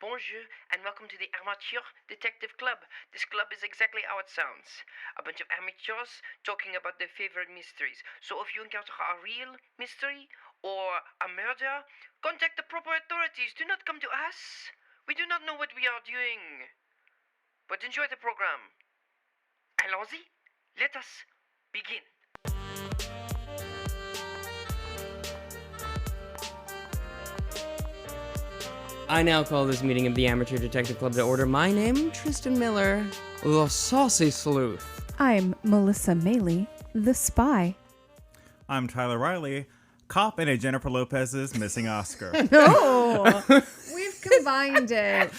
bonjour, and welcome to the Amateur Detective Club. This club is exactly how it sounds. A bunch of amateurs talking about their favorite mysteries. So if you encounter a real mystery or a murder, contact the proper authorities. Do not come to us. We do not know what we are doing. But enjoy the program. Allons-y. Let us begin. I now call this meeting of the Amateur Detective Club to order. My name, Tristan Miller, the Saucy Sleuth. I'm Melissa Meli, the spy. I'm Tyler Riley, cop in a Jennifer Lopez's Missing Oscar. No, we've combined it.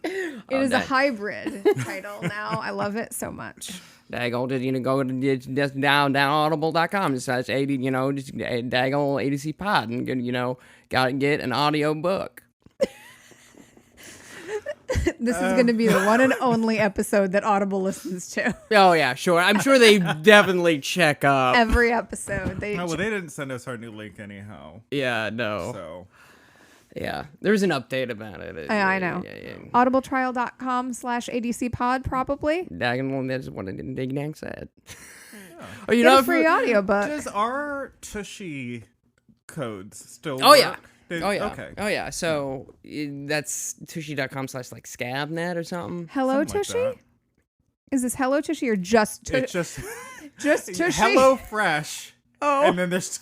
It is a hybrid title now. I love it so much. Daggone, go to just down audible.com. Just just daggone ADC pod and get an audio book. This is going to be the one and only episode that Audible listens to. Oh yeah, sure. I'm sure they definitely check up. Every episode. They didn't send us our new link anyhow. Yeah, no. So. Yeah, there's an update about it. I know. Yeah. Audibletrial.com/ADC pod, probably. Daggone, that's what Dig Dang said. Yeah. Oh, you Get know, a free audiobook. Does our Tushy codes still work? Oh, yeah. Okay. Oh, yeah. So that's tushy.com/scabnet or something. Hello, Something like Tushy? that. Is this Hello, Tushy, or just Tushy? It's just Just Tushy? Hello Fresh. Oh. And then there's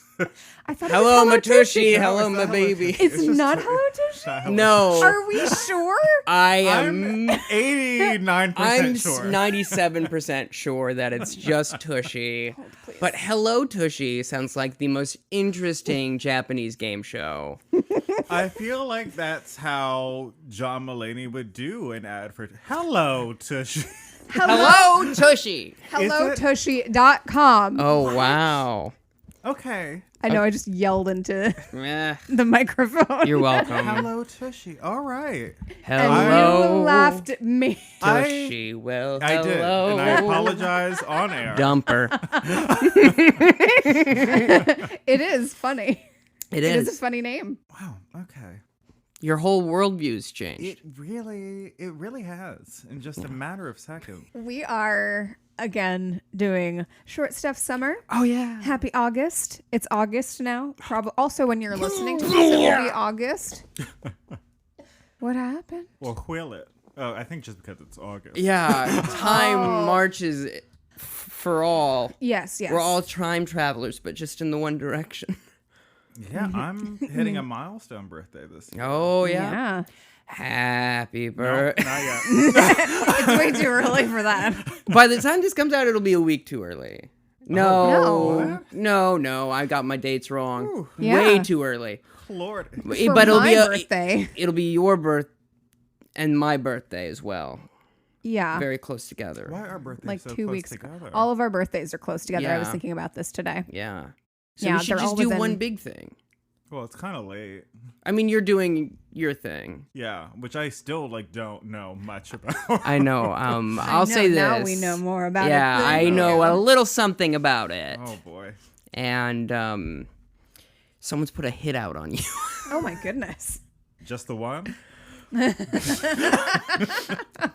I thought Hello, it was my Tushy. No, Hello, it's my not baby. It's just- not Hello, it's Tushy? not Hello No. Are we sure? I I'm am 89% I'm sure. 97% sure that it's just Tushy. Hold, please. But Hello Tushy sounds like the most interesting Japanese game show. I feel like that's how John Mulaney would do an ad for Hello Tushy. Hello Tushy. HelloTushy.com. Oh, wow. Okay. I know I just yelled into Eh, the microphone. you're welcome. Hello Tushy. All right. And Hello you laughed at me. Tushy. Well, I did. hello. And I apologize on air. Dumper. It is funny. It It is a is. funny name. Wow. Okay. Your whole worldview's changed. It really has in just a matter of seconds. We are, again, doing Short Stuff Summer. Oh, yeah. Happy August. It's August now. Also, when you're listening to this, it will be August. What happened? Well, wheel it. Oh, I think just because it's August. Yeah. Time marches for all. Yes. We're all time travelers, but just in the one direction. Yeah, I'm hitting a milestone birthday this year. Oh, yeah. Yeah. Happy No, birthday. not yet. It's way too early for that. By the time this comes out, it'll be a week too early. No. No. No. I got my dates wrong. Ooh. Yeah. Way too early. Lord. For But it'll my be birthday. It'll be your birth and my birthday as well. Yeah. Very close together. Why are birthdays Like so 2 close weeks. together? All of our birthdays are close together. I was Yeah. thinking about this today. Yeah. So Yeah, we should they're just all do within- one big thing. Well, it's kind of late. I mean, you're doing your thing. Yeah, which I still don't know much about. I know. I'll say this. Now we know more about it. Yeah, than I you know do. a little something about it. Oh boy. And someone's put a hit out on you. Oh my goodness. Just the one?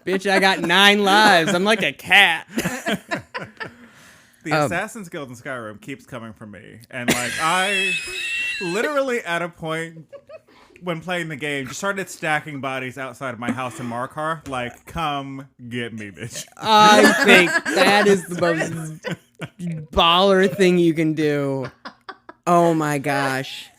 Bitch, I got 9 lives. I'm like a cat. The Assassin's Guild in Skyrim keeps coming for me. And I literally at a point when playing the game just started stacking bodies outside of my house in Markar. Like, come get me, bitch. I think that is the most baller thing you can do. Oh my gosh.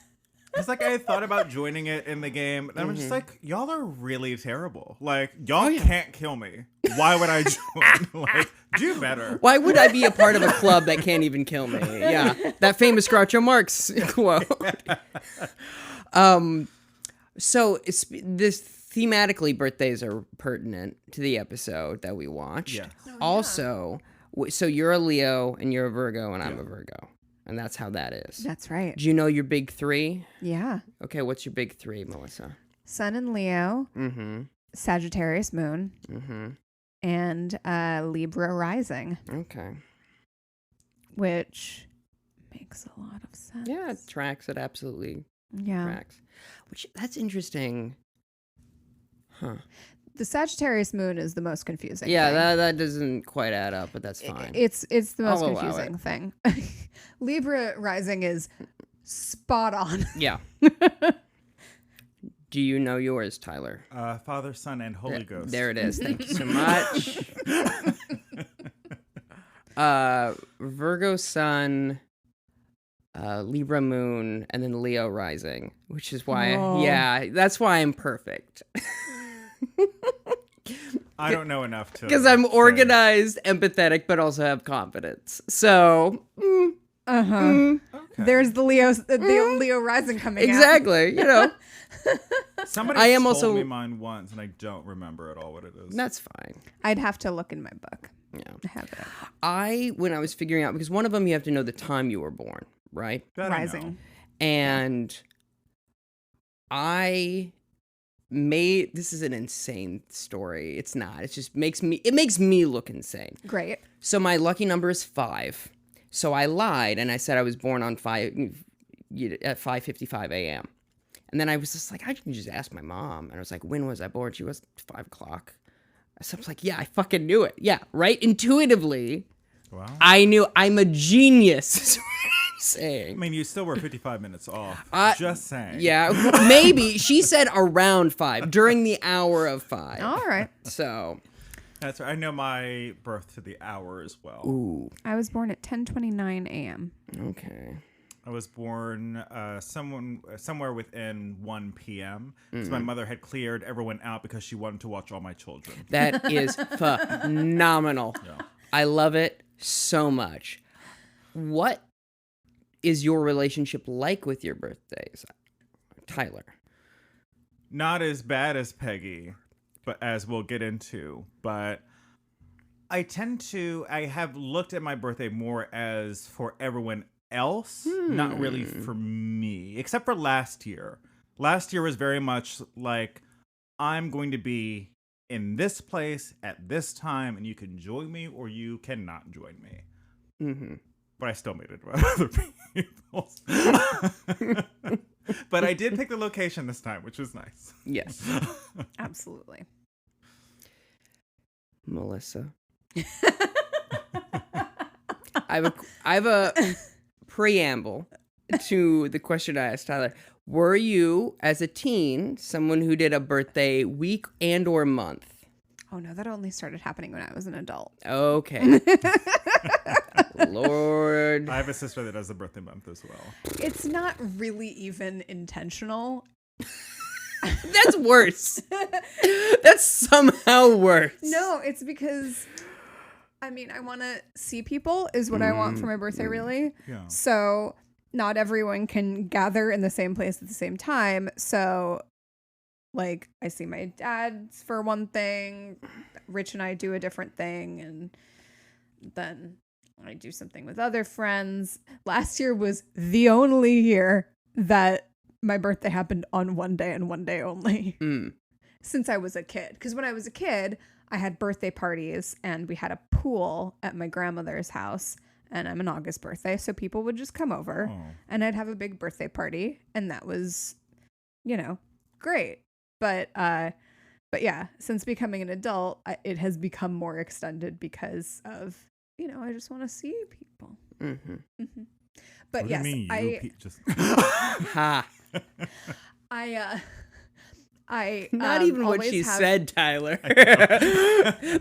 It's like I thought about joining it in the game, and I'm just like, y'all are really terrible. Like, y'all can't kill me. Why would I join? Do better. Why would I be a part of a club that can't even kill me? Yeah, that famous Groucho Marx quote. So it's this thematically, birthdays are pertinent to the episode that we watched. Yeah. Also, so you're a Leo and you're a Virgo and I'm a Virgo, and that's how that is. That's right. Do you know your big 3? Yeah. Okay, what's your big 3, Melissa? Sun and Leo, Mm-hmm. Sagittarius moon, Mm-hmm. and Libra rising, Okay. which makes a lot of sense. Yeah, it tracks. It absolutely Yeah. tracks. Which, that's interesting. The Sagittarius moon is the most confusing. Yeah, thing. that doesn't quite add up, but that's fine. It's the most I'll allow confusing thing. Libra rising is spot on. Yeah. Do you know yours, Tyler? Father, Son, and Holy Ghost. There it is. Thank you so much. Virgo sun, Libra moon, and then Leo rising, which is why, that's why I'm perfect. I don't know enough to. Because I'm say. organized, empathetic, but also have confidence. So, Okay. There's the Leo rising coming out. exactly, Somebody I am told also- me mine once, and I don't remember at all what it is. that's fine. I'd have to look in my book. Yeah. I have it. When I was figuring out, because one of them you have to know the time you were born, right? That I know. Rising. And this is an insane story. It's not. It just makes me look insane. Great. So my lucky number is 5. So I lied and I said I was born on 5:55 a.m. And then I was just like, I can just ask my mom. And I was like, when was I born? She was 5 o'clock. So I was like, yeah, I fucking knew it. Yeah, right? Intuitively, Wow. I knew I'm a genius. Is what I'm saying. I mean, you still were 55 minutes off. Just saying. Yeah, maybe. She said around 5, during the hour of 5. All right. So, That's right. I know my birth to the hour as well. ooh, I was born at 10:29 a.m. okay. I was born somewhere within 1 p.m. because my mother had cleared everyone out because she wanted to watch all my children. That is phenomenal. Yeah. I love it so much. What is your relationship like with your birthdays, Tyler? Not as bad as Peggy, but as we'll get into. But I have looked at my birthday more as for everyone else, not really for me, except for last year. Last year was very much like, I'm going to be in this place at this time, and you can join me or you cannot join me. Mm-hmm. But I still made it with other people. But I did pick the location this time, which was nice. Yes. Absolutely. Melissa. I have a preamble to the question I asked Tyler. Were you, as a teen, someone who did a birthday week and or month? Oh no, that only started happening when I was an adult. Okay. Lord. I have a sister that does the birthday month as well. It's not really even intentional. That's worse. That's somehow worse. No, it's because I want to see people is what I want for my birthday, really. Yeah. So not everyone can gather in the same place at the same time. So like I see my dad's for one thing, Rich and I do a different thing, and then I do something with other friends. Last year was the only year that my birthday happened on one day and one day only since I was a kid. Because when I was a kid, I had birthday parties and we had a pool at my grandmother's house, and I'm an August birthday, so people would just come over and I'd have a big birthday party, and that was, great. But yeah, since becoming an adult, it has become more extended because of, I just want to see people. Mm-hmm. Mm-hmm. But What yes, do you mean, just Ha. I Not even what always she have- said, Tyler.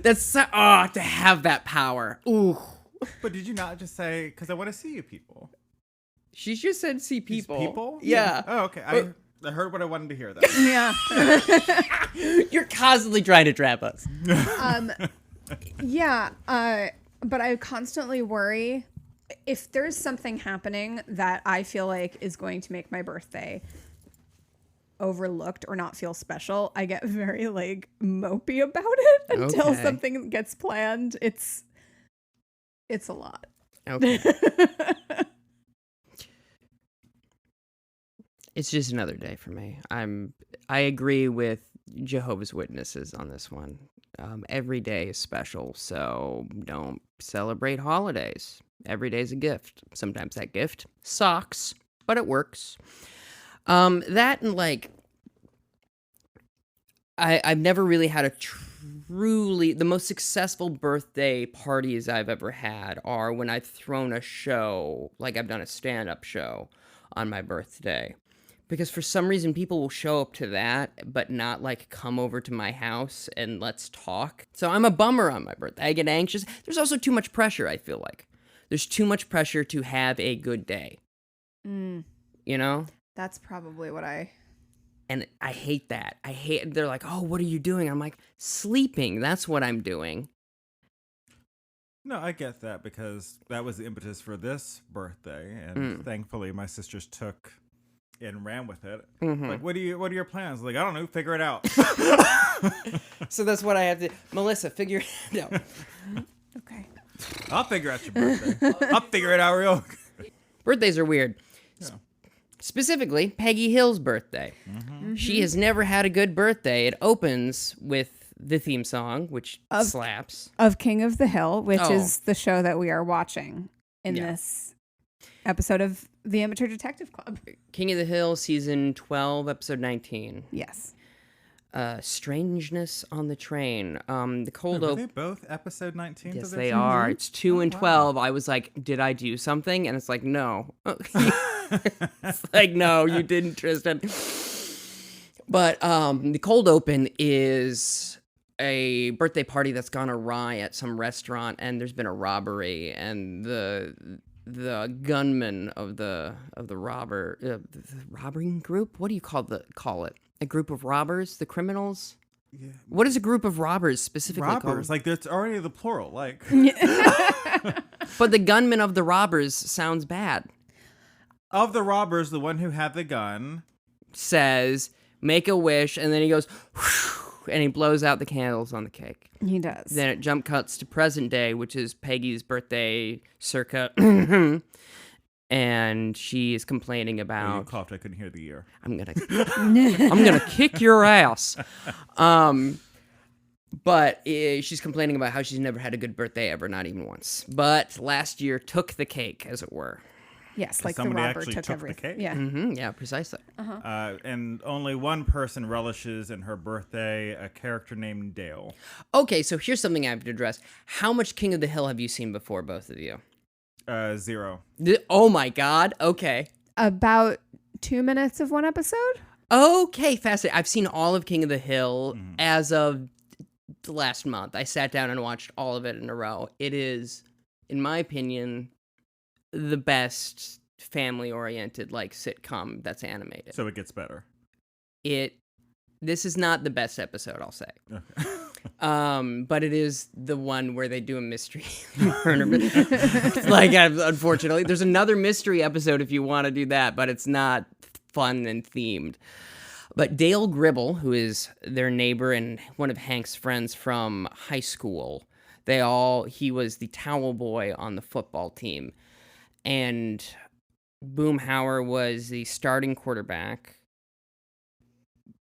That's to have that power. Ooh. But did you not just say, because I want to see you people? She just said see These people. people? Yeah. Oh, okay. I heard what I wanted to hear, though. Yeah. You're constantly trying to trap us. Yeah. But I constantly worry if there's something happening that I feel like is going to make my birthday overlooked or not feel special, I get very mopey about it until Okay. something gets planned. It's a lot. Okay. It's just another day for me. I agree with Jehovah's Witnesses on this one. Every day is special, so don't celebrate holidays. Every day's a gift. Sometimes that gift sucks, but it works. That and I've never really had a truly, the most successful birthday parties I've ever had are when I've thrown a show, like I've done a stand-up show on my birthday. Because for some reason people will show up to that, but not like come over to my house and let's talk. So I'm a bummer on my birthday. I get anxious. There's also too much pressure, I feel like. There's too much pressure to have a good day. Mm, You know? that's probably what I... And I hate that. They're like, oh, what are you doing? I'm like, sleeping. That's what I'm doing. No, I get that because that was the impetus for this birthday, and thankfully my sisters took and ran with it. Mm-hmm. Like, what are your plans? Like, I don't know, figure it out. So that's what I have to... Melissa, figure it out. Okay. I'll figure out your birthday. I'll figure it out real. Birthdays are weird. Yeah. Specifically, Peggy Hill's birthday. Mm-hmm. She has never had a good birthday. It opens with the theme song, which slaps. Of King of the Hill, which Oh. is the show that we are watching in Yeah. this episode of the Amateur Detective Club. King of the Hill, season 12, episode 19. Yes. Strangeness on the Train. The cold Are open. they both episode 19? Yes, they are. It's 2 and 12. I was like, did I do something? And it's like, no. It's like, no, you didn't, Tristan. But the cold open is a birthday party that's gone awry at some restaurant, and there's been a robbery, and the gunman of the robbing group. What do you call it? A group of robbers, the criminals. Yeah. What is a group of robbers specifically Robbers, called? like it's already the plural. Like, But the gunman of the robbers sounds bad. of the robbers, the one who had the gun. Says, make a wish, and then he goes, and he blows out the candles on the cake. He does. Then it jump cuts to present day, which is Peggy's birthday circa. And she is complaining Oh, you about, coughed. I couldn't hear the ear. I'm gonna kick your ass. But she's complaining about how she's never had a good birthday ever, not even once. But last year took the cake, as it were. Yes, like the Somebody robber actually took took the everything. cake? Yeah. Yeah, precisely. And only one person relishes in her birthday, a character named Dale. Okay, so here's something I have to address. How much King of the Hill have you seen before, both of you? 0. Oh my God. Okay. About 2 minutes of one episode? Okay, fascinating. I've seen all of King of the Hill as of the last month. I sat down and watched all of it in a row. It is, in my opinion, the best family-oriented like sitcom that's animated. So it gets better. This is not the best episode, I'll say. But it is the one where they do a mystery murder. Like, unfortunately, there's another mystery episode if you want to do that, but it's not fun and themed. But Dale Gribble, who is their neighbor and one of Hank's friends from high school, he was the towel boy on the football team. And Boomhauer was the starting quarterback.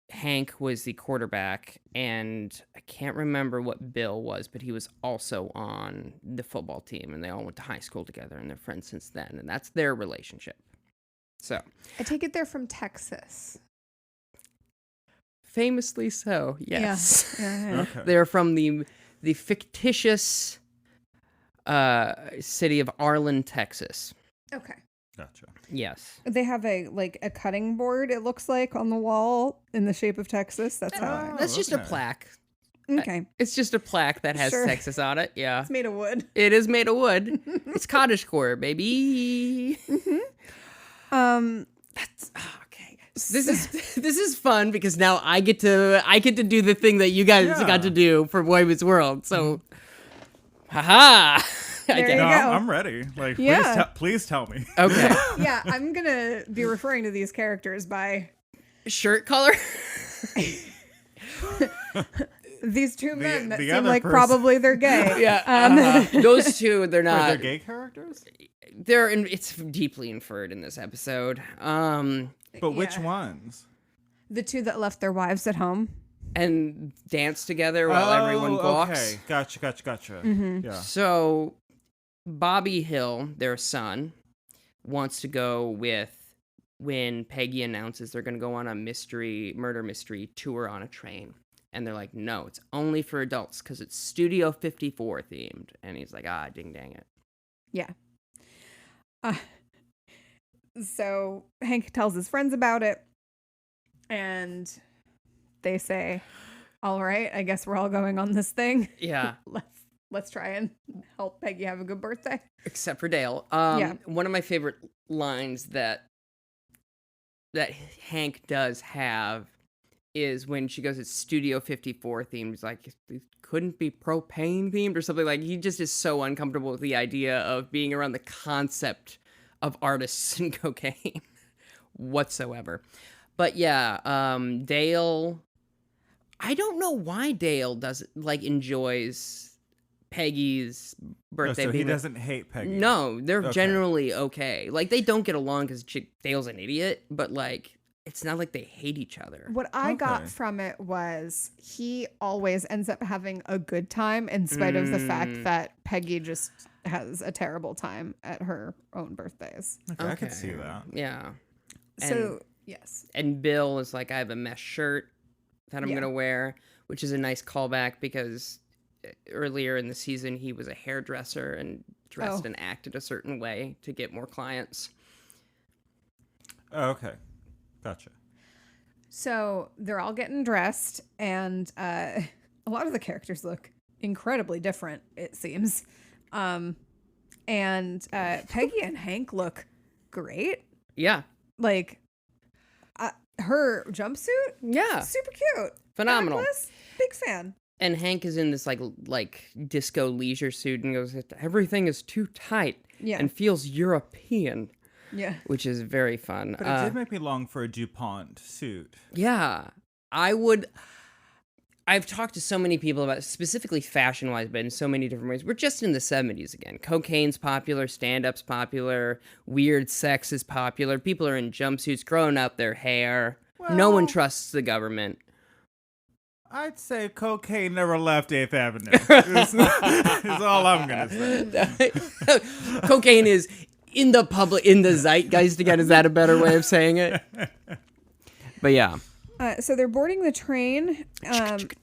Hank was the quarterback, and I can't remember what Bill was, but he was also on the football team, and they all went to high school together, and they're friends since then, and that's their relationship. So, I take it they're from Texas. famously so, yes. Yeah. Okay. They're from the fictitious city of Arlen, Texas. Okay. Gotcha. Yes. They have a cutting board, it looks like, on the wall in the shape of Texas. That's how I... That's just a okay. plaque. Okay. It's just a plaque that has Sure. Texas on it. Yeah. It's made of wood. It is made of wood. It's cottagecore, baby. That's okay. This is fun because now I get to do the thing that you guys Yeah. got to do for Boy Meets World. So, haha. There Okay. you No, go. I'm ready. Like, Yeah. please tell me. Okay. Yeah, I'm going to be referring to these characters by Shirt color. these two men that the seem other like person. probably they're gay. Yeah. Those two, they're Are not. there gay characters? It's deeply inferred in this episode. But which Yeah. ones? The two that left their wives at home. And dance together while everyone walks. Okay. Gotcha. Mm-hmm. Yeah. So, Bobby Hill, their son, wants to go with when Peggy announces they're going to go on a murder mystery tour on a train. And they're like, no, it's only for adults because it's Studio 54 themed. And he's like, ding dang it. Yeah. So Hank tells his friends about it, and they say, all right, I guess we're all going on this thing. Yeah. Let's try and help Peggy have a good birthday. Except for Dale. One of my favorite lines that Hank does have is when she goes, it's Studio 54 themed. He's like, it couldn't be propane themed or something. Like, he just is so uncomfortable with the idea of being around the concept of artists and cocaine whatsoever. But yeah, Dale, I don't know why Dale enjoys Peggy's birthday. So he doesn't hate Peggy. No, they're generally okay. Like, they don't get along because Dale's an idiot, but like, it's not like they hate each other. What I got from it was he always ends up having a good time in spite of the fact that Peggy just has a terrible time at her own birthdays. Okay. I could see that. Yeah. So, yes. And Bill is like, I have a mesh shirt that I'm going to wear, which is a nice callback because earlier in the season, he was a hairdresser and dressed and acted a certain way to get more clients. Oh, okay. Gotcha. So they're all getting dressed, and a lot of the characters look incredibly different, it seems. And Peggy and Hank look great. Yeah. Like, her jumpsuit? Yeah. Super cute. Phenomenal. Necklace, big fan. And Hank is in this like disco leisure suit and goes, everything is too tight and feels European. Yeah. Which is very fun. But it did make me long for a DuPont suit. Yeah. I've talked to so many people about, specifically fashion-wise, but in so many different ways. We're just in the 70s again. Cocaine's popular, stand-up's popular, weird sex is popular. People are in jumpsuits, growing out their hair. No one trusts the government. I'd say cocaine never left 8th Avenue. Is all I'm going to say. Cocaine is in the zeitgeist again. Is that a better way of saying it? But yeah. So they're boarding the train, and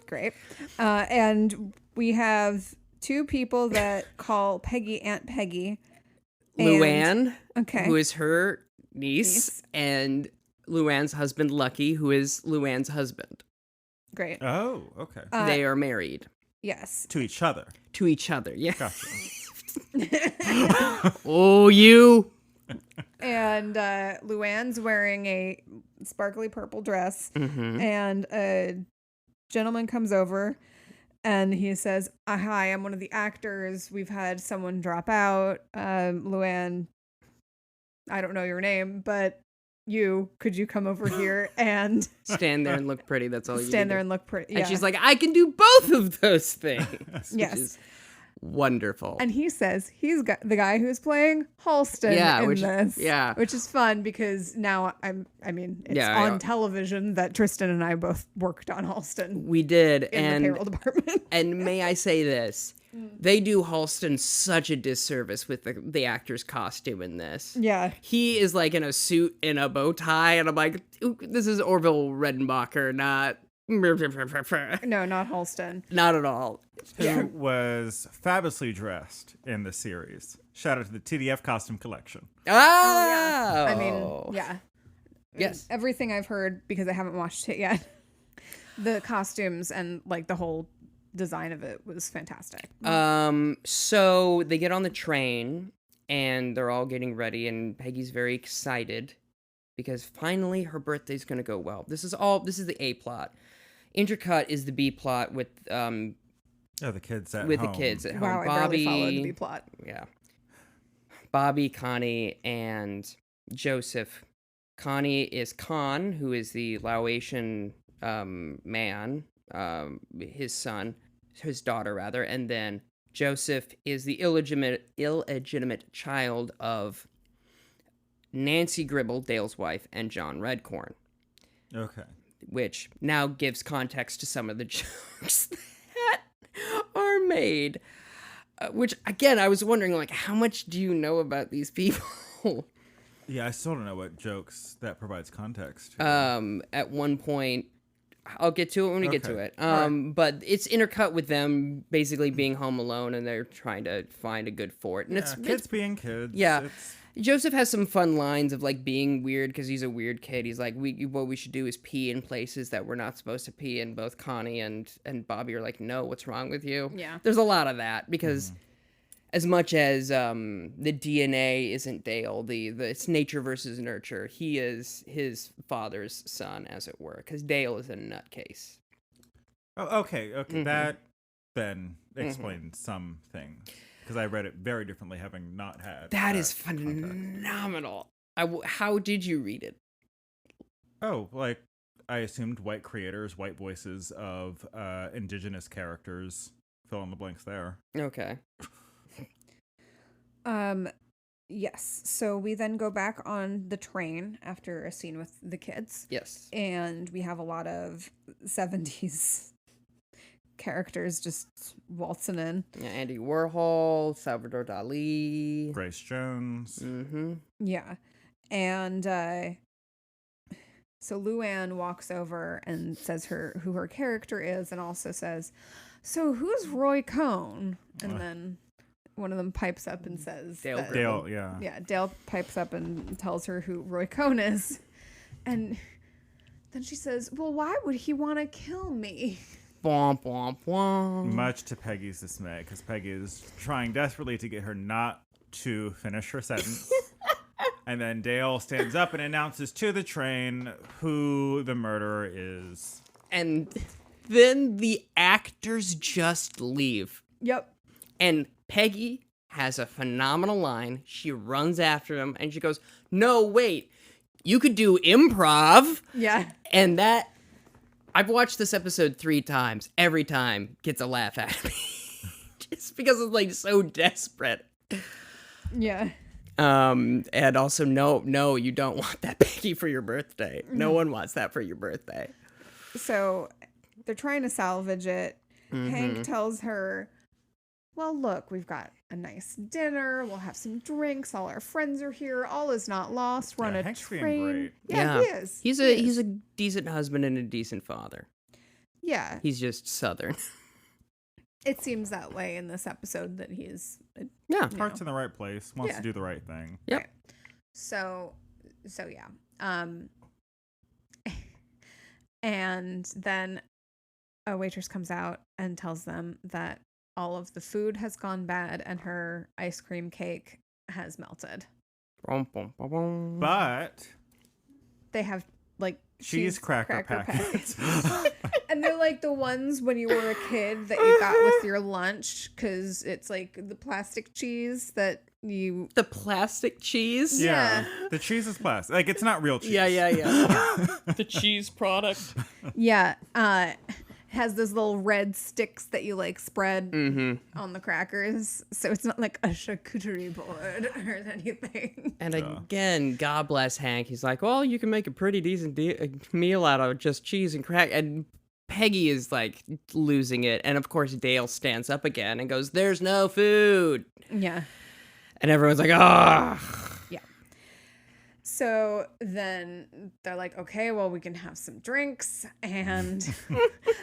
great. And we have two people that call Peggy Aunt Peggy. Luann, okay, who is her niece, and Luann's husband, Lucky, who is Luann's husband. Great. Oh, okay. They are married. Yes. To each other. To each other, yeah. Gotcha. Oh, you. And Luann's wearing a sparkly purple dress, and a gentleman comes over, and he says, hi, I'm one of the actors. We've had someone drop out. Luann, I don't know your name, but could you come over here and stand there and look pretty? That's all you stand there and look pretty. Yeah. And she's like, I can do both of those things. Yes. Which is wonderful. And he says he's got the guy who's playing Halston in this. Yeah. Which is fun because now it's on television that Tristan and I both worked on Halston. We did. In the payroll department. And may I say this? They do Halston such a disservice with the actor's costume in this. Yeah. He is like in a suit and a bow tie, and I'm like, this is Orville Redenbacher, not... No, not Halston. Not at all. Who was fabulously dressed in the series. Shout out to the TDF costume collection. Oh! Yeah. I mean, yeah. Yes. Everything I've heard, because I haven't watched it yet, the costumes and like the whole design of it was fantastic. So they get on the train and they're all getting ready, and Peggy's very excited because finally her birthday's going to go well. This is the A plot. Intercut is the B plot with the kids at home. the kids at home. Wow, I barely followed the B plot. Yeah. Bobby, Connie, and Joseph. Connie is Con, who is the Laotian man, his daughter rather, and then Joseph is the illegitimate child of Nancy Gribble, Dale's wife, and John Redcorn. Okay. Which now gives context to some of the jokes that are made. Which, again, I was wondering, like, how much do you know about these people? Yeah, I still don't know what jokes that provides context. At one point, I'll get to it when we get to Okay. it. All right. But it's intercut with them basically being home alone, and they're trying to find a good fort. And Yeah, it's kids being kids. Yeah. It's, Joseph has some fun lines of like being weird because he's a weird kid. He's like, what we should do is pee in places that we're not supposed to pee. And both Connie and Bobby are like, no, what's wrong with you? Yeah. There's a lot of that because as much as the DNA isn't Dale, it's nature versus nurture. He is his father's son, as it were, because Dale is a nutcase. oh, okay. That then explains some things. Because I read it very differently, having not had That is context. phenomenal. How did you read it? Oh, like I assumed white creators, white voices of indigenous characters. Fill in the blanks there. Okay. Yes. So we then go back on the train after a scene with the kids. Yes. And we have a lot of 70s characters just waltzing in. Yeah, Andy Warhol, Salvador Dali. Grace Jones. Mm-hmm. Yeah. And so Luann walks over and says who her character is, and also says, "So who's Roy Cohn?" And then one of them pipes up and says, Dale that- Dale, yeah. Yeah, Dale pipes up and tells her who Roy Cohn is. And then she says, "Well, why would he want to kill me?" Womp, womp, womp. Much to Peggy's dismay, because Peggy is trying desperately to get her not to finish her sentence. And then Dale stands up and announces to the train who the murderer is. And then the actors just leave. Yep. And Peggy has a phenomenal line. She runs after him and she goes, "No, wait, you could do improv." Yeah. And that, I've watched this episode 3 times. Every time gets a laugh out of me. Just because it's like so desperate. Yeah. And also, no, you don't want that Peggy for your birthday. No one wants that for your birthday. So they're trying to salvage it. Hank tells her, "Well, look, we've got a nice dinner. We'll have some drinks. All our friends are here. All is not lost. We're on Yeah, a Hank's being train." great. Yeah, he is. He's a decent husband and a decent father. Yeah. He's just Southern. It seems that way in this episode that he's Yeah. Heart's in the right place, wants Yeah. to do the right thing. Yep. Right. So yeah. And then a waitress comes out and tells them that all of the food has gone bad and her ice cream cake has melted. But They have like cheese cracker packets. And they're like the ones when you were a kid that you got with your lunch, because it's like the plastic cheese that you. The plastic cheese? Yeah. The cheese is plastic. Like, it's not real cheese. Yeah. The cheese product. Yeah. Has those little red sticks that you like spread on the crackers. So it's not like a charcuterie board or anything. And again, God bless Hank. He's like, well, you can make a pretty decent meal out of just cheese and crack. And Peggy is like losing it. And of course, Dale stands up again and goes, "There's no food." Yeah. And everyone's like, "Ah." Yeah. So then they're like, "Okay, well, we can have some drinks." And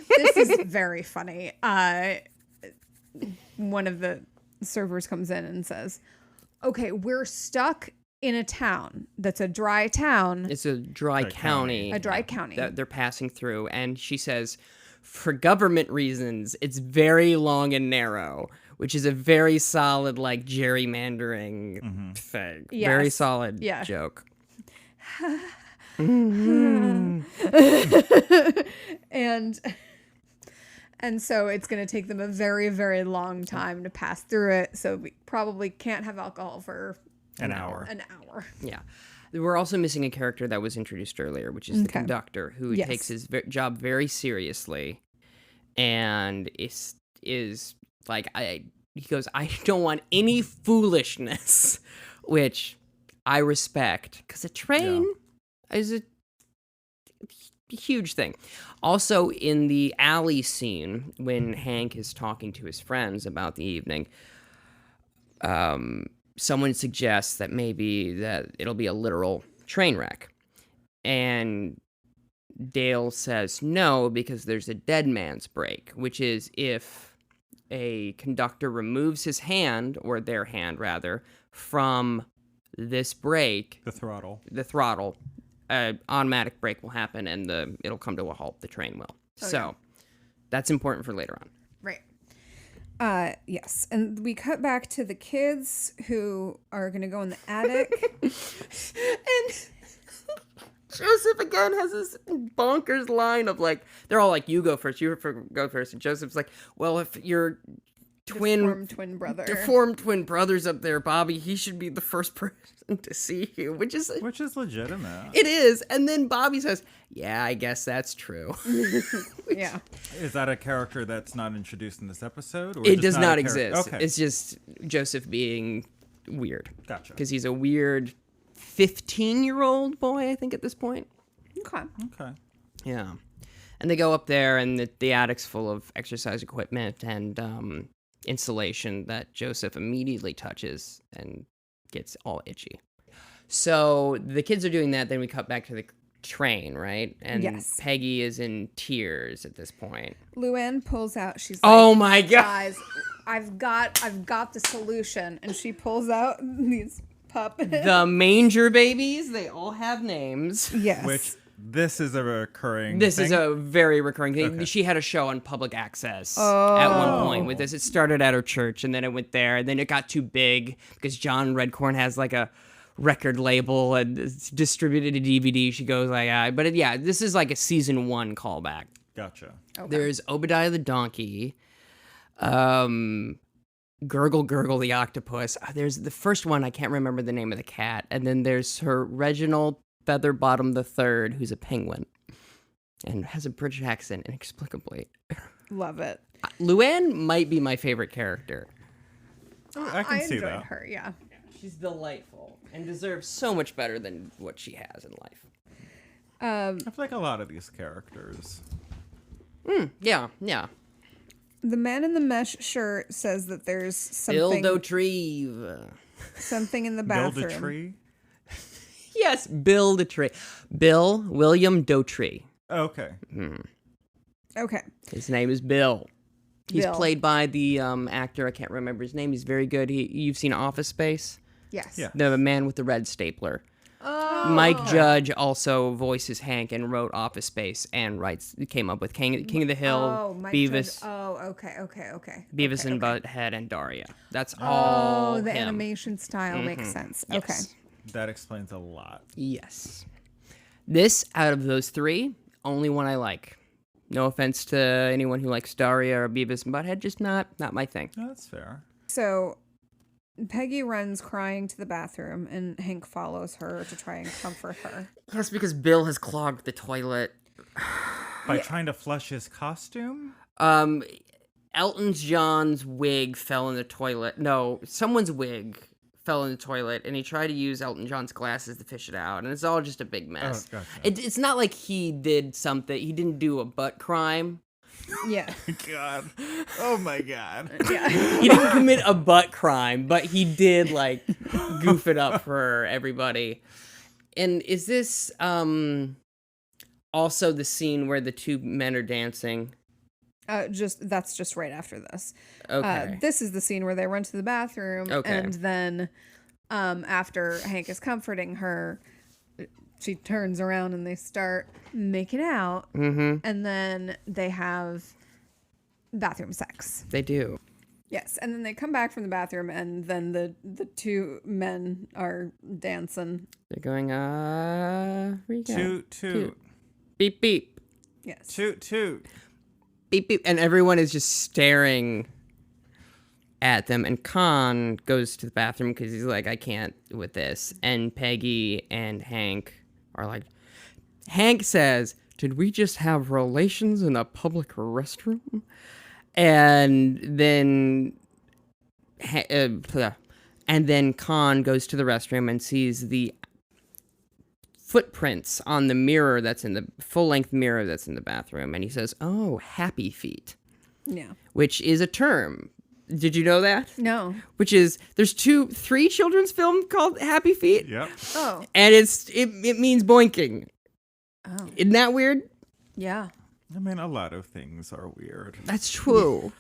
this is very funny. One of the servers comes in and says, "Okay, we're stuck in a town that's a dry town." It's a dry county. A dry county. That they're passing through. And she says, for government reasons, it's very long and narrow, which is a very solid, like, gerrymandering thing. Yes. Very solid Yeah. joke. And so it's going to take them a very, very long time to pass through it. So we probably can't have alcohol for An hour. an hour. Yeah. We're also missing a character that was introduced earlier, which is the Okay. conductor, who Yes. takes his job very seriously, and is like, he goes, "I don't want any foolishness," which I respect, because a train is a huge thing. Also, in the alley scene, when Hank is talking to his friends about the evening, someone suggests that maybe that it'll be a literal train wreck. And Dale says no, because there's a dead man's brake, which is if a conductor removes his hand, or their hand rather, from this brake, The throttle. Automatic brake will happen and it'll come to a halt. The train will. Oh, So yeah. that's important for later on. Right. Yes. And we cut back to the kids who are going to go in the attic. And Joseph again has this bonkers line of like, they're all like, you go first, go first. And Joseph's like, well, if you're Deformed twin brother. deformed twin brothers up there, Bobby, he should be the first person to see you, which is legitimate. it is. And then Bobby says, yeah, I guess that's true. Yeah. Is that a character that's not introduced in this episode? Or It just does not a exist. Okay. It's just Joseph being weird. Gotcha. Because he's a weird 15-year-old boy, I think, at this point. Okay. Okay. Yeah. And they go up there, and the attic's full of exercise equipment and insulation that Joseph immediately touches and gets all itchy. So the kids are doing that. Then we cut back to the train, right? And Yes. Peggy is in tears at this point. Luann pulls out. She's like, Oh my God. guys, I've got the solution. And she pulls out these puppets. The manger babies, they all have names. Yes. Which this is a recurring This thing? is a very recurring thing. Okay. She had a show on public access at one point with this. It started at her church, and then it went there, and then it got too big because John Redcorn has like a record label and it's distributed a DVD. She goes like, but yeah, this is like a season 1 callback. Gotcha. There's Obadiah the donkey, Gurgle Gurgle the octopus. There's the first one, I can't remember the name of the cat, and then there's her Reginald Featherbottom the Third, who's a penguin and has a British accent inexplicably. Love it. Luann might be my favorite character. I can see enjoyed that. her. Yeah. She's delightful and deserves so much better than what she has in life. I feel like a lot of these characters. Yeah. The man in the mesh shirt says that there's Bill something Dotrieve. in the Build bathroom. a tree? Yes, Bill Dotrieve. Bill William Dotrieve. Okay. Okay. His name is Bill. He's Bill. played by the actor, I can't remember his name. He's very good. You've seen Office Space? Yes. Yeah. The man with the red stapler. Oh. Mike Judge also voices Hank and wrote Office Space and came up with King of the Hill, Oh, Mike Beavis, Judge. Oh, okay. Beavis Okay, and okay. Butthead, and Daria. That's all Oh, the him. animation style makes sense. Yes. Okay. That explains a lot. Yes. This, out of those 3, only one I like. No offense to anyone who likes Daria or Beavis and Butthead, just not my thing. Oh, that's fair. So Peggy runs crying to the bathroom, and Hank follows her to try and comfort her. Yes, because Bill has clogged the toilet. By trying to flush his costume? Elton John's wig fell in the toilet. No, someone's wig fell in the toilet, and he tried to use Elton John's glasses to fish it out, and it's all just a big mess. Oh, gotcha. It's not like he did something. He didn't do a butt crime. Yeah. God. Oh my God. Yeah. He didn't commit a butt crime, but he did like goof it up for everybody. And is this also the scene where the 2 men are dancing? That's just right after this. Okay. This is the scene where they run to the bathroom, Okay. and then after Hank is comforting her, she turns around and they start making out, and then they have bathroom sex. They do. Yes, and then they come back from the bathroom, and then the 2 men are dancing. They're going, Rika. Toot, toot. Beep, beep. Yes. Toot, toot. Beep, beep. And everyone is just staring at them. And Khan goes to the bathroom because he's like, I can't with this. And Peggy and Hank are like, Hank says, did we just have relations in a public restroom? And then Khan goes to the restroom and sees the footprints on the mirror that's in the full-length mirror that's in the bathroom, and he says, oh, happy feet, Yeah. which is a term Did you know that? No. Which is, there's 3 children's film called Happy Feet. Yep. Oh. And it means boinking. Oh. Isn't that weird? Yeah. I mean, a lot of things are weird. That's true.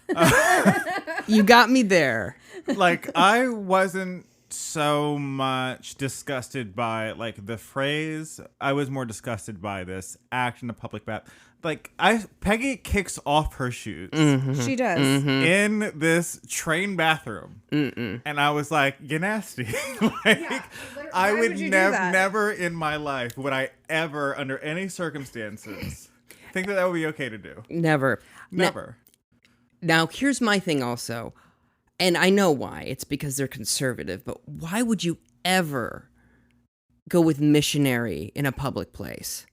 You got me there. Like, I wasn't so much disgusted by, like, the phrase. I was more disgusted by this act in a public bath. Like, Peggy kicks off her shoes She does. in this train bathroom. And I was like, you're nasty. Like, I why would would you do that? never in my life would I ever, under any circumstances, think that would be okay to do. Never. Never. Now, here's my thing also. And I know why. It's because they're conservative. But why would you ever go with missionary in a public place?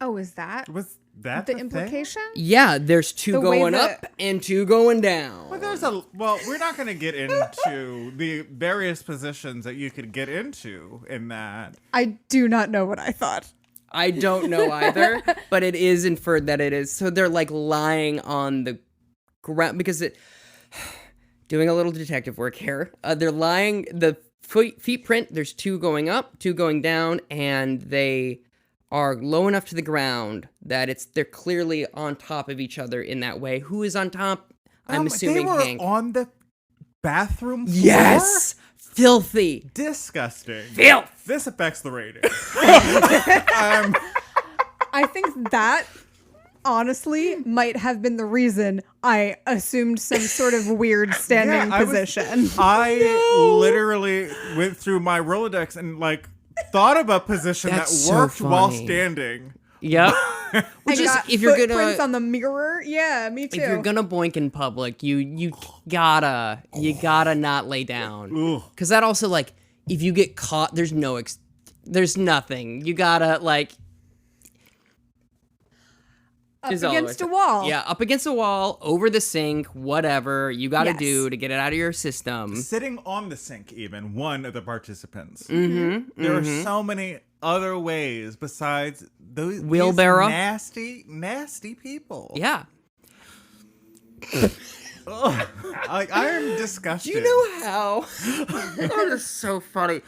Oh, is that Was that the thing? implication? Yeah, there's 2 The way going that- up and 2 going down. Well, we're not going to get into the various positions that you could get into in that. I do not know what I thought. I don't know either, but it is inferred that it is. So they're like lying on the ground because doing a little detective work here. They're lying, the feet print, there's 2 going up, 2 going down, and they are low enough to the ground that they're clearly on top of each other in that way. Who is on top? I'm assuming they were Hank. on the bathroom floor? Yes! Filthy. Disgusting. Filth. This affects the rating. I think that honestly might have been the reason I assumed some sort of weird standing position. I literally went through my Rolodex and like thought of a position That's that so worked while funny. standing. Yep. Which I is, got if you're footprints gonna on the mirror. Yeah, me too. if you're gonna boink in public, you gotta not lay down. Ugh. Because that also, like, if you get caught, there's nothing. You gotta, like, Up is all against the a way. wall. Yeah, up against a wall, over the sink, whatever you gotta Yes. do to get it out of your system. Sitting on the sink, even one of the participants. Mm-hmm. There are so many other ways besides these Wheelbarrow? nasty people. Yeah. Ugh. Like, I am disgusted. Do you know how? That is so funny.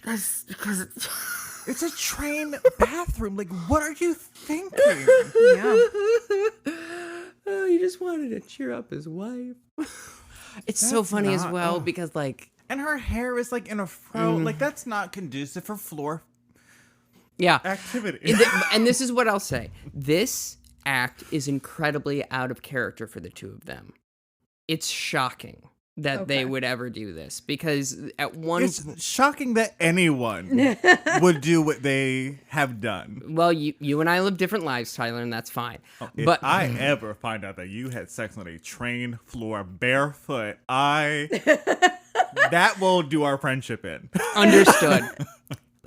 That's because It's a train bathroom. Like, what are you thinking? Yeah. oh, he just wanted to cheer up his wife. It's so That's funny as not- well oh. because, like, And her hair is like in a fro. Like, that's not conducive for floor yeah. activity. And this is what I'll say. This act is incredibly out of character for the 2 of them. It's shocking that they Okay. would ever do this because at one It's shocking that anyone would do what they have done. well, you and I live different lives, Tyler, and that's fine. If But I ever find out that you had sex on a train floor barefoot, that will do our friendship in. understood.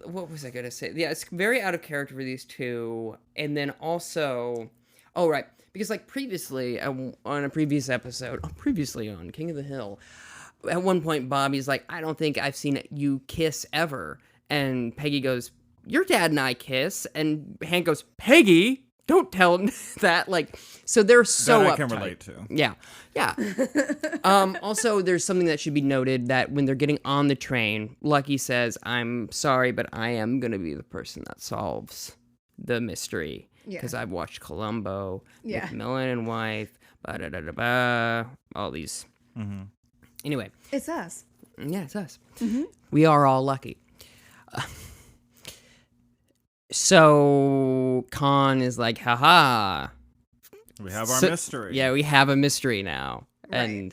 What was I gonna say? Yeah, it's very out of character for these 2, and then also, oh right, because like previously on a previous episode, previously on King of the Hill, at one point Bobby's like, I don't think I've seen you kiss ever, and Peggy goes, your dad and I kiss, and Hank goes, Peggy, don't tell him that. Like, so they're so That I can uptight. relate to. Yeah. Also, there's something that should be noted that when they're getting on the train, Lucky says, I'm sorry, but I am going to be the person that solves the mystery. Because I've watched Columbo, Yeah. Macmillan and Wife, all these. Mm-hmm. Anyway, It's us. yeah, it's us. We are all lucky. So Khan is like, haha. We have our So- mystery. Yeah, we have a mystery now. Right.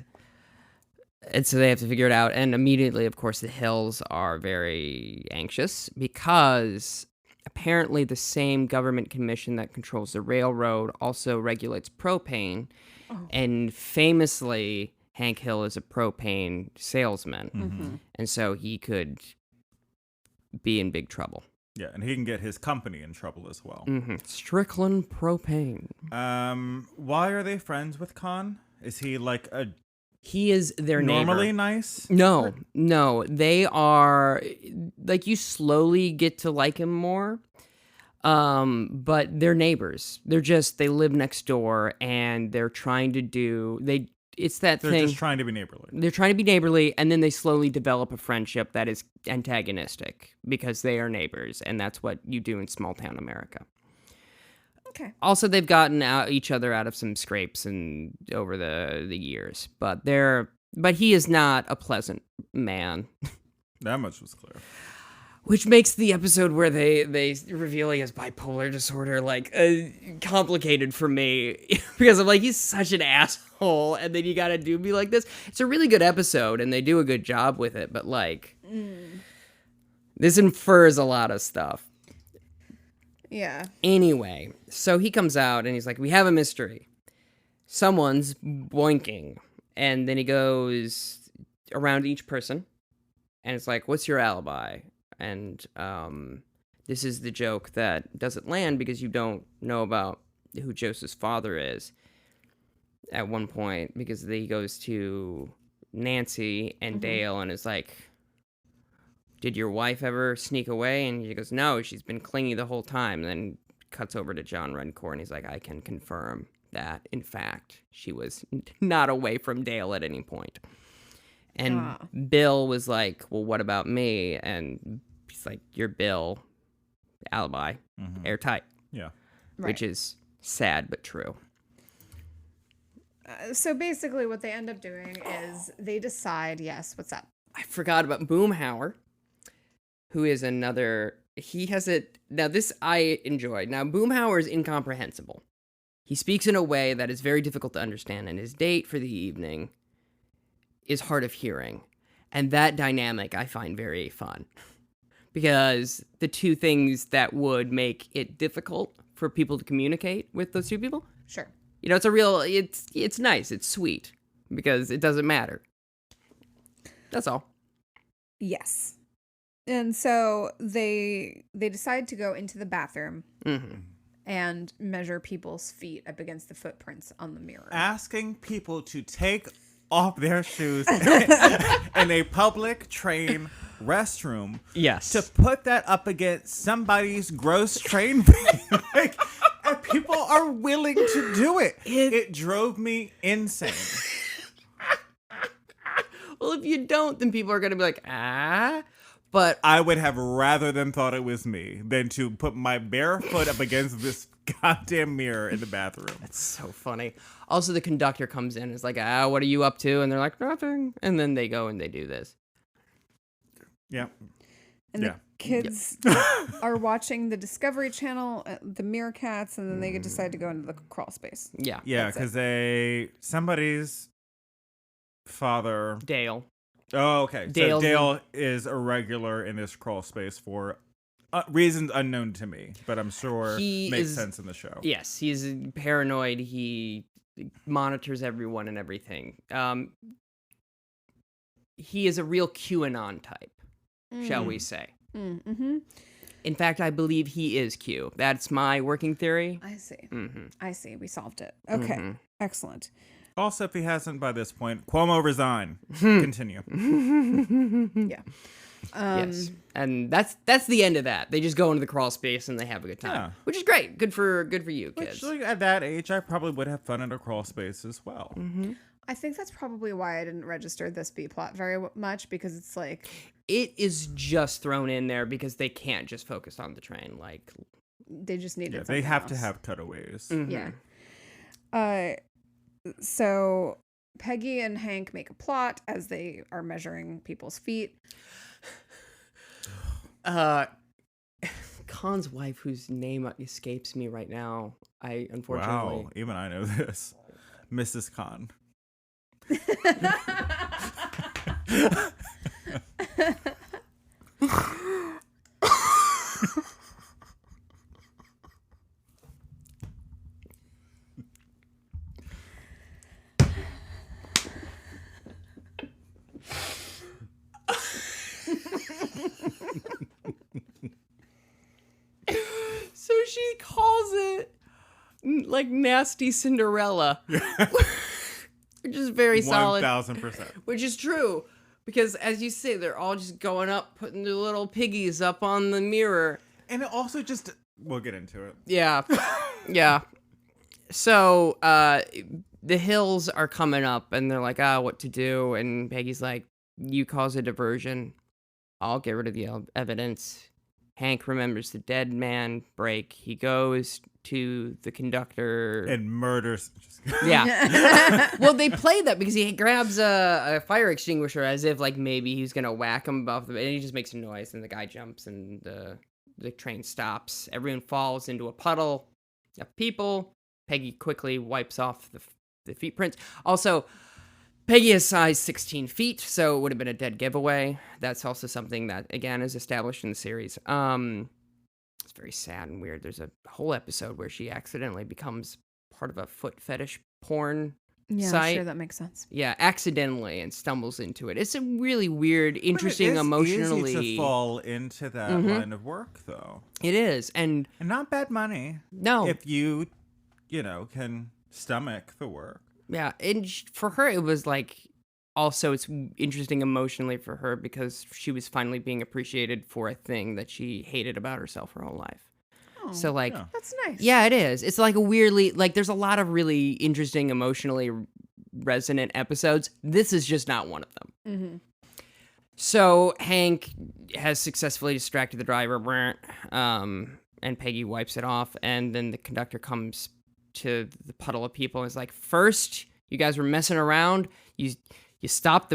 And so they have to figure it out. And immediately, of course, the Hills are very anxious because apparently the same government commission that controls the railroad also regulates propane. Oh. And famously, Hank Hill is a propane salesman. Mm-hmm. And so he could be in big trouble. Yeah, and he can get his company in trouble as well. Strickland Propane. Why are they friends with Khan? Is he like a He is their normally neighbor. nice? No. They are, like, you slowly get to like him more. But they're neighbors. They live next door and they're trying to do, it's that They're thing. just trying to be neighborly. They're trying to be neighborly, and then they slowly develop a friendship that is antagonistic because they are neighbors, and that's what you do in small town America. Okay. Also, they've gotten each other out of some scrapes and over the years, but he is not a pleasant man. That much was clear. Which makes the episode where they reveal he has bipolar disorder complicated for me because I'm like, he's such an asshole, and then you gotta do me like this. It's a really good episode, and they do a good job with it, but this infers a lot of stuff. Yeah. Anyway, so he comes out and he's like, we have a mystery. Someone's boinking, and then he goes around each person, and it's like, what's your alibi? And this is the joke that doesn't land because you don't know about who Joseph's father is at one point, because he goes to Nancy and Dale and is like, did your wife ever sneak away? And she goes, no, she's been clingy the whole time. And then cuts over to John Runcorn, and he's like, I can confirm that, in fact, she was not away from Dale at any point. And Bill was like, well, what about me? And he's like, you're Bill. Alibi. Airtight. Yeah. Which is sad but true. So basically what they end up doing is they decide, yes, what's up? I forgot about Boomhauer, who is another... He has it... Now, this I enjoyed. Now, Boomhauer is incomprehensible. He speaks in a way that is very difficult to understand, and his date for the evening is hard of hearing. And that dynamic I find very fun. Because the two things that would make it difficult for people to communicate with those two people. Sure. You know, it's nice, it's sweet. Because it doesn't matter. That's all. Yes. And so they decide to go into the bathroom and measure people's feet up against the footprints on the mirror. Asking people to take off their shoes in a public train restroom. Yes. To put that up against somebody's gross train feet. And people are willing to do it. It drove me insane. Well, if you don't, then people are going to be like, But I would have rather them thought it was me than to put my bare foot up against this goddamn mirror in the bathroom. That's so funny. Also, the conductor comes in and is like, what are you up to? And they're like, nothing. And then they go and they do this. Yeah. And the kids are watching the Discovery Channel, the Meerkats, and then they decide to go into the crawl space. Yeah. Yeah, because somebody's father... Dale. Oh, okay. Dale's so Dale is a regular in this crawl space for reasons unknown to me, but I'm sure makes sense in the show. Yes, he's paranoid. He monitors everyone and everything. He is a real QAnon type, shall we say. Mm-hmm. In fact, I believe he is Q. That's my working theory. I see. I see. We solved it. Okay. Excellent. Also, if he hasn't by this point, Cuomo resign. Continue. Yeah. Yes, and that's the end of that. They just go into the crawl space and they have a good time, which is great. Good for you, kids. Which, at that age, I probably would have fun in a crawl space as well. I think that's probably why I didn't register this B plot very much, because it's like it is just thrown in there because they can't just focus on the train. Like they just needed. They have else. to have cutaways. Yeah. So Peggy and Hank make a plot as they are measuring people's feet. Khan's wife, whose name escapes me right now, I unfortunately... Wow, even I know this. Mrs. Khan. So she calls it like Nasty Cinderella, which is very solid. 1,000%. Which is true, because as you say, they're all just going up, putting their little piggies up on the mirror. And it also we'll get into it. Yeah. Yeah. So, the hills are coming up, and they're like, what to do? And Peggy's like, you cause a diversion. I'll get rid of the evidence. Hank remembers the dead man break. He goes to the conductor and murders. Yeah. Well, they play that because he grabs a fire extinguisher as if like maybe he's gonna whack him above and he just makes a noise, and the guy jumps, and the train stops. Everyone falls into a puddle of people. Peggy quickly wipes off the feet prints. Also, Peggy is size 16 feet, so it would have been a dead giveaway. That's also something that, again, is established in the series. It's very sad and weird. There's a whole episode where she accidentally becomes part of a foot fetish porn site. Sure, that makes sense. Yeah, accidentally, and stumbles into it. It's a really weird, interesting, emotionally... Easy to fall into that line of work, though. It is, and not bad money. No. If you can stomach the work. Yeah, and for her, it was like, also, it's interesting emotionally for her because she was finally being appreciated for a thing that she hated about herself her whole life. Oh, so, like, that's nice. Yeah, it is. It's like a weirdly, like, there's a lot of really interesting, emotionally resonant episodes. This is just not one of them. Mm-hmm. So, Hank has successfully distracted the driver, and Peggy wipes it off, and then the conductor comes to the puddle of people and is like, first you guys were messing around, you stopped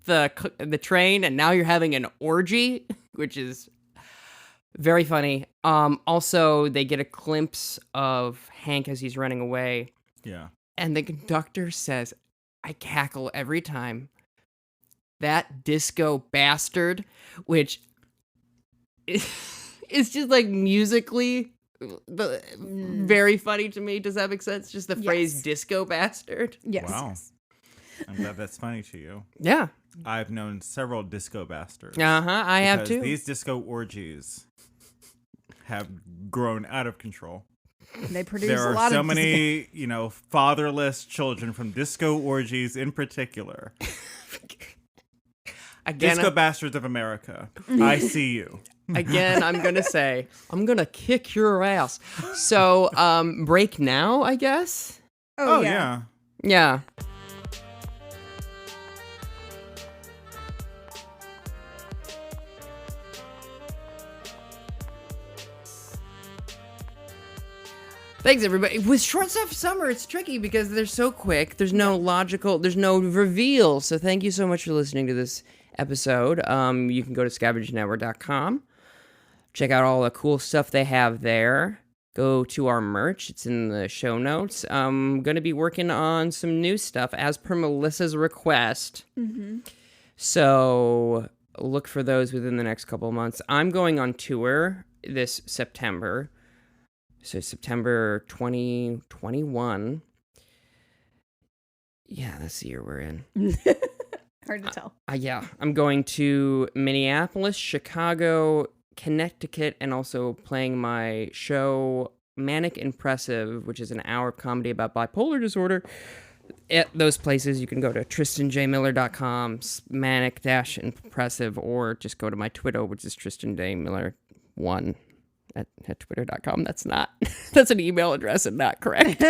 the train, and now you're having an orgy, which is very funny. Also, they get a glimpse of Hank as he's running away, and the conductor says, I cackle every time, that disco bastard, which is just like musically very funny to me. Does that make sense? Just the phrase disco bastard. Yes. Wow. I'm glad that's funny to you. Yeah. I've known several disco bastards. I have too. These disco orgies have grown out of control. They produce there a are lot so of many, fatherless children from disco orgies in particular. Again, disco bastards of America. I see you. Again, I'm going to say, I'm going to kick your ass. So, break now, I guess? Oh yeah. Yeah. Thanks, everybody. With short stuff summer, it's tricky because they're so quick. There's no there's no reveal. So thank you so much for listening to this episode. You can go to scavengenetwork.com. Check out all the cool stuff they have there. Go to our merch. It's in the show notes. I'm going to be working on some new stuff as per Melissa's request. Mm-hmm. So look for those within the next couple of months. I'm going on tour this September. So September 2021. Yeah, that's the year we're in. Hard to tell. Yeah, I'm going to Minneapolis, Chicago, Connecticut, and also playing my show Manic Impressive, which is an hour of comedy about bipolar disorder. At those places, you can go to tristanjmiller.com, manic-impressive, or just go to my Twitter, which is tristanjmiller1 at twitter.com. That's not, that's an email address and not correct.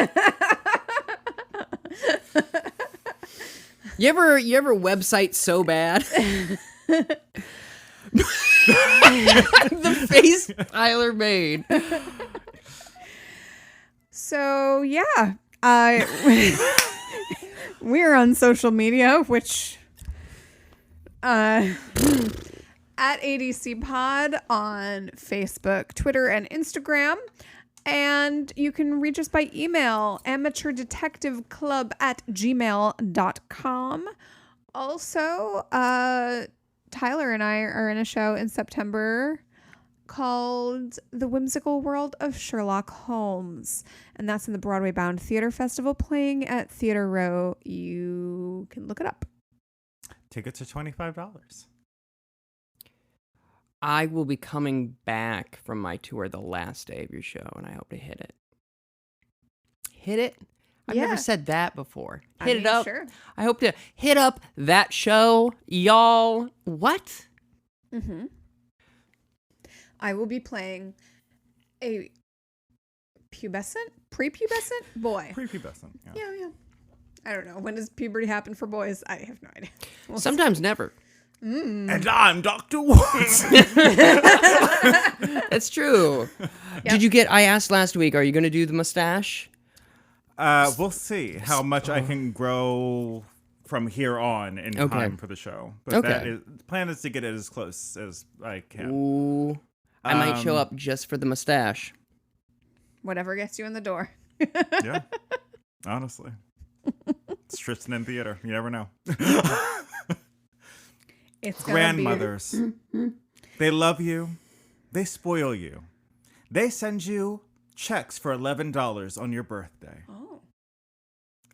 You ever website so bad? The face Tyler made. So yeah, we're on social media, which at ADC Pod on Facebook, Twitter, and Instagram. And you can reach us by email, amateurdetectiveclub@gmail.com. Also, Tyler and I are in a show in September called The Whimsical World of Sherlock Holmes. And that's in the Broadway Bound Theater Festival playing at Theater Row. You can look it up. Tickets are $25. I will be coming back from my tour the last day of your show, and I hope to hit it. Hit it? I've never said that before. Hit it up. Sure. I hope to hit up that show, y'all. What? I will be playing a prepubescent boy. Prepubescent. Yeah. Yeah. I don't know. When does puberty happen for boys? I have no idea. Sometimes never. And I'm Dr. Watson. That's true. Did you get? I asked last week. Are you going to do the mustache? We'll see how much I can grow from here on in time for the show. But the plan is to get it as close as I can. Ooh, I might show up just for the mustache. Whatever gets you in the door. Yeah, honestly, it's Tristan in theater. You never know. It's Grandmothers, they love you. They spoil you. They send you checks for $11 on your birthday. Oh.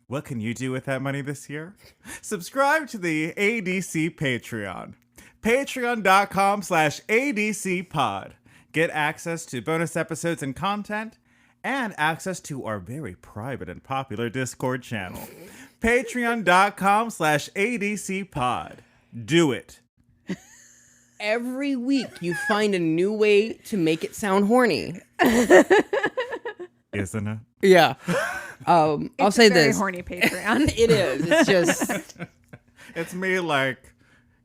What can you do with that money this year? Subscribe to the ADC Patreon. Patreon.com/ADCpod. Get access to bonus episodes and content, and access to our very private and popular Discord channel. Patreon.com/ADCpod. Do it. Every week you find a new way to make it sound horny. Isn't it? Yeah. I'll say very this. horny Patreon. It is. It's just. It's me like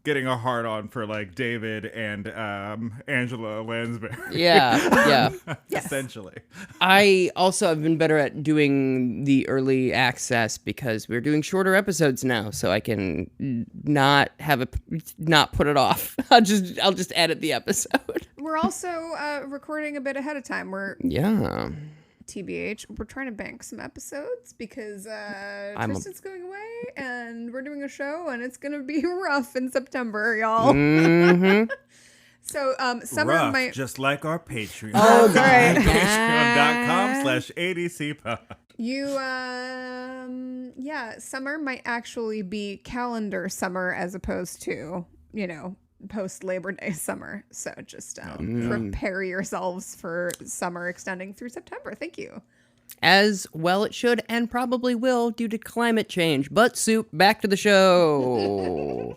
getting a hard on for like David and Angela Lansbury. Yeah. Essentially. I also have been better at doing the early access because we're doing shorter episodes now, so I can not put it off. I'll just edit the episode. We're also recording a bit ahead of time. Yeah. TBH, we're trying to bank some episodes because Tristan's going away and we're doing a show and it's going to be rough in September, y'all. Mm-hmm. So summer Rough, might just like our Patreon. Oh, great. Patreon.com/ADCpod. Summer might actually be calendar summer as opposed to, post Labor Day summer. So just prepare yourselves for summer extending through September. Thank you. As well it should and probably will due to climate change. But Soup, back to the show.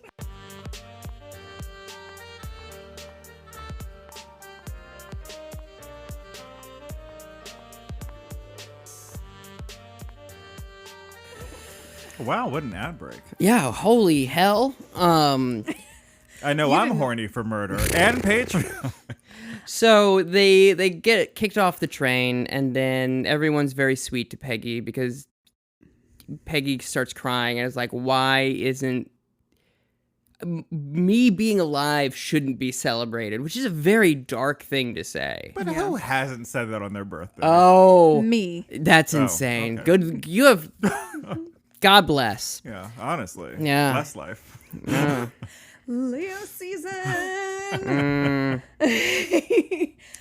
Wow, what an ad break. Yeah, holy hell. I know I'm horny for murder and Patreon. So they get kicked off the train, and then everyone's very sweet to Peggy because Peggy starts crying and is like, why isn't me being alive shouldn't be celebrated, which is a very dark thing to say. But who hasn't said that on their birthday? Oh, me. That's insane. Okay. Good. You have. God bless. Yeah, honestly. Yeah. Bless life. Leo season.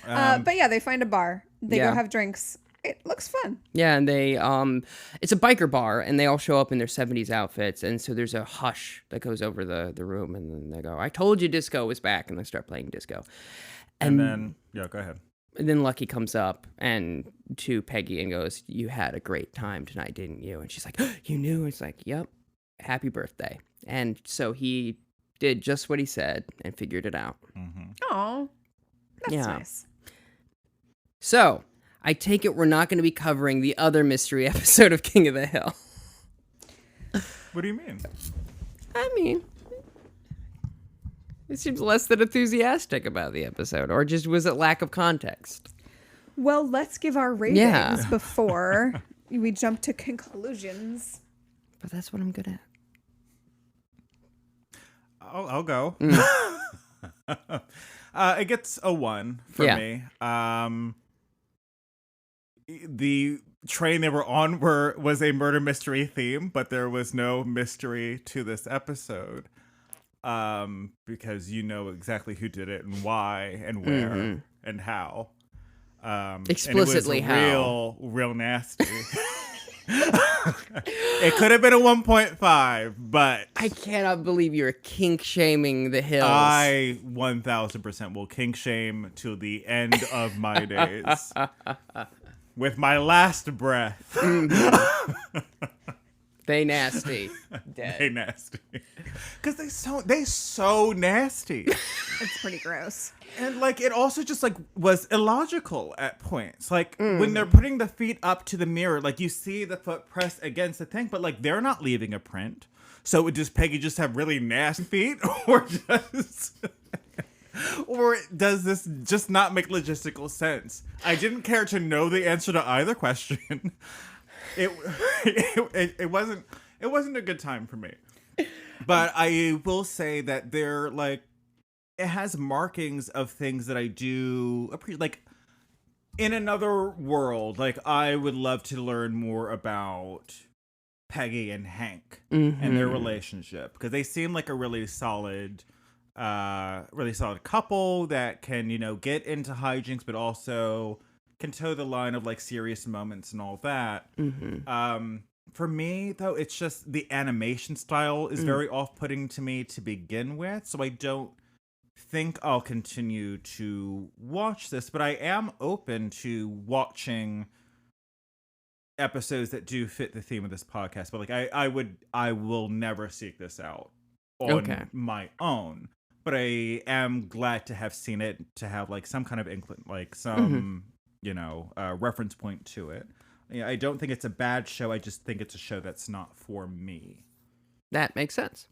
But yeah, they find a bar. They go have drinks. It looks fun. Yeah, and they it's a biker bar, and they all show up in their 70s outfits, and so there's a hush that goes over the room, and then they go, I told you disco was back, and they start playing disco. And then, go ahead. And then Lucky comes up and to Peggy and goes, you had a great time tonight, didn't you? And she's like, you knew? It's like, yep, happy birthday. And so he did just what he said and figured it out. Oh, that's nice. So, I take it we're not going to be covering the other mystery episode of King of the Hill. What do you mean? I mean, it seems less than enthusiastic about the episode, or just was it lack of context? Well, let's give our ratings before we jump to conclusions. But that's what I'm good at. I'll go. It gets a 1 for me. The train they were on was a murder mystery theme, but there was no mystery to this episode. Because you know exactly who did it and why and where and how. Explicitly and it was how. Real nasty. It could have been a 1.5, but I cannot believe you're kink shaming the Hills. I 1000% will kink shame till the end of my days. With my last breath. They nasty. They Dead. nasty. Because they so nasty. It's pretty gross. And like it also just like was illogical at points. Like when they're putting the feet up to the mirror, like you see the foot pressed against the thing, but like they're not leaving a print. So would just Peggy just have really nasty feet, or does this just not make logistical sense? I didn't care to know the answer to either question. It wasn't a good time for me. But I will say that they're like, it has markings of things that I do appreciate. Like in another world, like I would love to learn more about Peggy and Hank and their relationship, because they seem like a really solid couple that can, get into hijinks, but also can toe the line of like serious moments and all that. For me though, it's just the animation style is very off-putting to me to begin with, so I don't think I'll continue to watch this, but I am open to watching episodes that do fit the theme of this podcast. But like I will never seek this out on my own, but I am glad to have seen it, to have like some kind of like some reference point to it. I don't think it's a bad show. I just think it's a show that's not for me. That makes sense.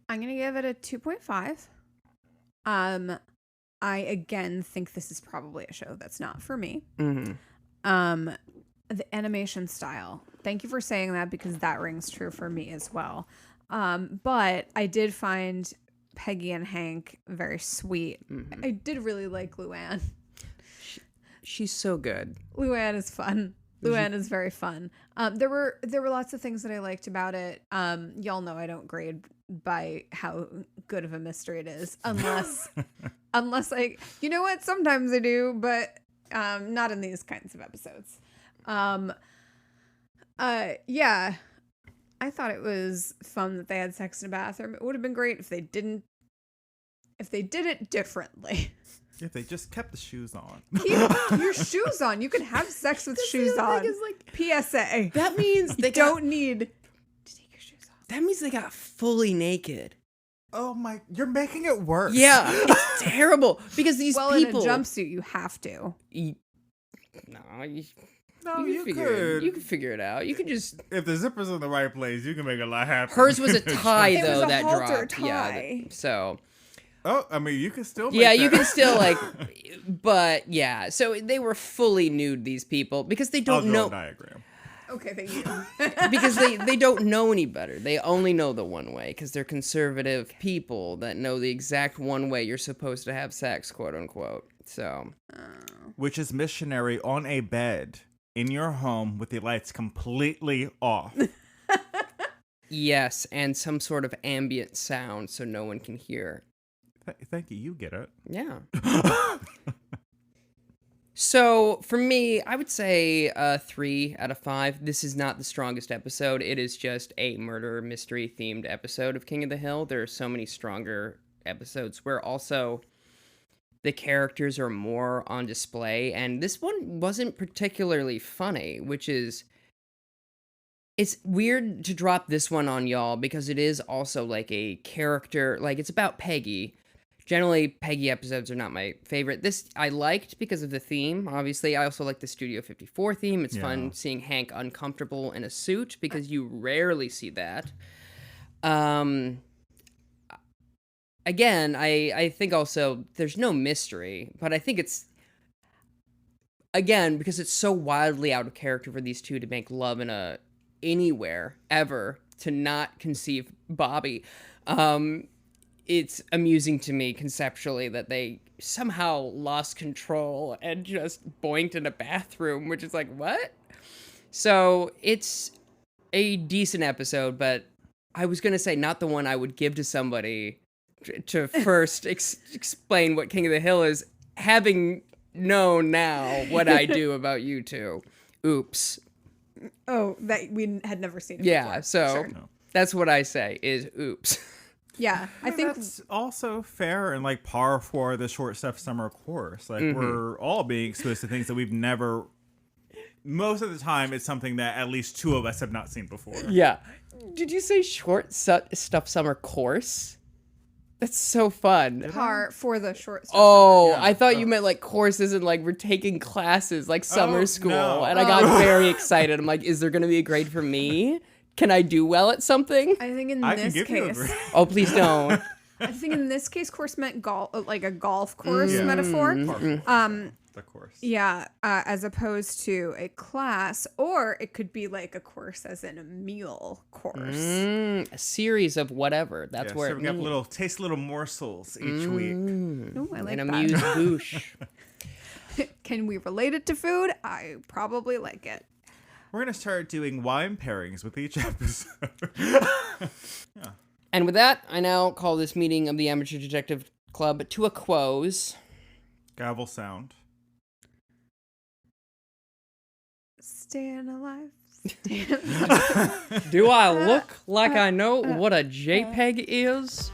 I'm going to give it a 2.5. I again think this is probably a show that's not for me. The animation style. Thank you for saying that, because that rings true for me as well. But I did find Peggy and Hank very sweet. I did really like Luann. She's so good. Luann is fun. Luann is very fun. There were lots of things that I liked about it. Y'all know I don't grade by how good of a mystery it is, unless I, you know what? Sometimes I do, but not in these kinds of episodes. Yeah, I thought it was fun that they had sex in a bathroom. It would have been great if they did it differently. If they just kept the shoes on. Keep your shoes on. You can have sex with shoes on. Is like, PSA. That means they don't need to take your shoes off. That means they got fully naked. Oh my! You're making it worse. Yeah, it's terrible, because these people. In a jumpsuit, you have to. You can figure it out. You can just. If the zipper's in the right place, you can make a lot happen. Hers was a tie though, it was a that halter dropped. tie. Yeah, so. Oh, I mean, you can still make you can still like, but yeah. So they were fully nude, these people, because they don't know. A diagram. Okay, thank you. Because they don't know any better. They only know the one way, because they're conservative people that know the exact one way you're supposed to have sex, quote unquote. So, which is missionary on a bed in your home with the lights completely off. Yes, and some sort of ambient sound so no one can hear. Thank you. You get it. Yeah. So for me, I would say 3 out of 5. This is not the strongest episode. It is just a murder mystery themed episode of King of the Hill. There are so many stronger episodes where also the characters are more on display. And this one wasn't particularly funny, which is... It's weird to drop this one on y'all, because it is also like a character... Like, it's about Peggy. Generally, Peggy episodes are not my favorite. This I liked because of the theme. Obviously, I also like the Studio 54 theme. It's fun seeing Hank uncomfortable in a suit, because you rarely see that. Again, I think also there's no mystery, but I think it's, again, because it's so wildly out of character for these two to make love in anywhere ever, to not conceive Bobby. It's amusing to me conceptually that they somehow lost control and just boinked in a bathroom, which is like, what? So it's a decent episode, but I was going to say not the one I would give to somebody to first explain what King of the Hill is, having known now what I do about you two. Oops. Oh, that we had never seen it yeah, before. So Sure. that's what I say is oops. Yeah, I think that's also fair and like par for the short stuff summer course. Like we're all being exposed to things that we've never most of the time it's something that at least two of us have not seen before. Yeah. Did you say short stuff summer course? That's so fun. Part for the short stuff. Oh, Yeah. I thought you meant like courses and like we're taking classes like summer Oh, school. no. And I got very excited. I'm like, is there going to be a grade for me? Can I do well at something? I think in I can this give you a case, grade. Oh, please don't. I think in this case, course meant golf, like a golf course Yeah. metaphor. The course. Yeah, as opposed to a class, or it could be like a course, as in a meal course. A series of whatever. That's Yeah, where so it we got means. taste little morsels each week. Oh, I like An that. amuse bouche. Can we relate it to food? I probably like it. We're gonna start doing wine pairings with each episode. And with that, I now call this meeting of the Amateur Detective Club to a close. Gavel sound. Staying alive. Staying alive. Do I look like I know what a JPEG is?